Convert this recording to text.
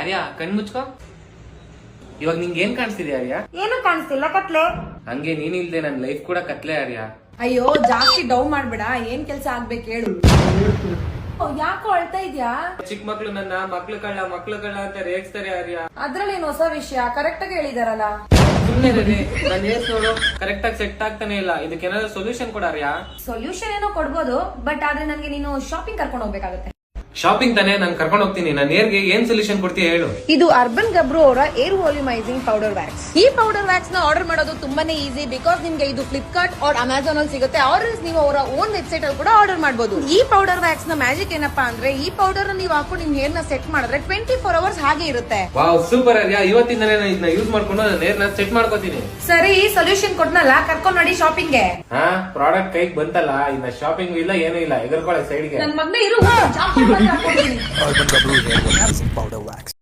ಆರ್ಯ ಕಣ್ ಮುಚ್ಕೋ. ಇವಾಗ ನಿಂಗೆ ಏನ್ ಕಾಣಿಸ್ತಿದೆ ಆರ್ಯ? ಏನು ಕಾಣಿಸ್ತಿಲ್ಲ, ಕತ್ಲೆ. ಹಂಗೆ ನೀನಿಲ್ದೆ ನನ್ ಲೈಫ್ ಕೂಡ ಕತ್ಲೆ ಆರ್ಯ. ಅಯ್ಯೋ ಜಾಸ್ತಿ ಡೌ ಮಾಡ್ಬೇಡ, ಏನ್ ಕೆಲ್ಸ ಆಗ್ಬೇಕು ಹೇಳು. ಯಾಕೋ ಅಳ್ತಾ ಇದ್ಯಾ? ಚಿಕ್ಕ ಮಕ್ಳು ನನ್ನ ಮಕ್ಳು ಕಳ್ಳ ಅಂತ ರೇಗಿಸ್ತಾರೆ ಆರ್ಯ. ಅದ್ರಲ್ಲಿ ಏನ್ ಹೊಸ ವಿಷಯ? ಕರೆಕ್ಟ್ ಆಗಿ ಹೇಳಿದಾರಲ್ಲ. ಸುಮ್ನೆ ನನ್ ಏಸ್ ನೋಡು ಕರೆಕ್ಟ್ ಆಗಿ ಸೆಟ್ ಆಗ್ತಾನೆ ಇಲ್ಲ. ಇದಕ್ಕೇನಾದ್ರು ಸೊಲ್ಯೂಷನ್ ಕೊಡ ಆರ್ಯ. ಸೊಲ್ಯೂಷನ್ ಏನೋ ಕೊಡ್ಬೋದು, ಬಟ್ ಆದ್ರೆ ನನ್ಗೆ ನೀನು ಶಾಪಿಂಗ್ ಕರ್ಕೊಂಡು ಹೋಗ್ಬೇಕಾಗತ್ತೆ. ಶಾಪಿಂಗ್ ತಾನೇ, ನಾನು ಕರ್ಕೊಂಡು ಹೋಗ್ತೀನಿ. ನಾನು ಏರ್ಗೆ ಏನ್ ಸೊಲ್ಯೂಷನ್ ಕೊಡ್ತೀಯ ಹೇಳು. ಇದು ಅರ್ಬನ್ ಗಬ್ರು ಅವರ ಏರ್ ವಾಲ್ಯೂಮೈಸಿಂಗ್ ಪೌಡರ್ ವ್ಯಾಕ್ಸ್. ಈ ಪೌಡರ್ ವ್ಯಾಕ್ಸ್ ನ ಆರ್ಡರ್ ಮಾಡೋದು ತುಂಬಾನೇ ಈಸಿ, ಬಿಕಾಸ್ ನಿಮ್ಗೆ ಇದು ಫ್ಲಿಪ್ಕಾರ್ಟ್ ಆರ್ ಅಮೆಜಾನ್ ಅಲ್ಲಿ ಸಿಗುತ್ತೆ. ಆರ್ ನೀವು ಅವರ ಓನ್ ವೆಬ್ಸೈಟ್ ಅಲ್ಲಿ ಕೂಡ ಆರ್ಡರ್ ಮಾಡಬಹುದು. ಈ ಪೌಡರ್ ವ್ಯಾಕ್ಸ್ ನ ಮ್ಯಾಜಿಕ್ ಏನಪ್ಪಾ ಅಂದ್ರೆ, ಈ ಪೌಡರ್ ನೀವು ಹಾಕೊಂಡು ನಿಮ್ ಹೇರ್ ನ ಸೆಟ್ ಮಾಡಿದ್ರೆ 24 ಅವರ್ಸ್ ಹಾಗೆ ಇರುತ್ತೆ. ವಾವ್ ಸೂಪರ್ ಆರ್ಯ, ಇವತ್ತಿಂದನೇ ನಾನು ಇದನ್ನ ಯೂಸ್ ಮಾಡ್ಕೊಂಡು ನನ್ನ ಹೇರ್ ನ ಸೆಟ್ ಮಾಡ್ಕೋತೀನಿ. ಸರಿ, ಸೊಲ್ಯೂಷನ್ ಕೊಟ್ನಲ್ಲ, ಕರ್ಕೊಂಡ್ ನೋಡಿ ಶಾಪಿಂಗ್ ಗೆ. ಹಾ, ಪ್ರಾಡಕ್ಟ್ ಕೈಗೆ ಬಂತಲ್ಲ, ಇನ್ನ ಶಾಪಿಂಗ್ ಇಲ್ಲ ಏನೂ ಇಲ್ಲ, ಎಗರ್ಕೊಳ್ಳೆ ಸೈಡ್ಗೆ. ನನ್ ಮಗ್ನ ಇರು, ಜಾಸ್ತಿ Urban Gabru Hair Relaxing Powder Wax.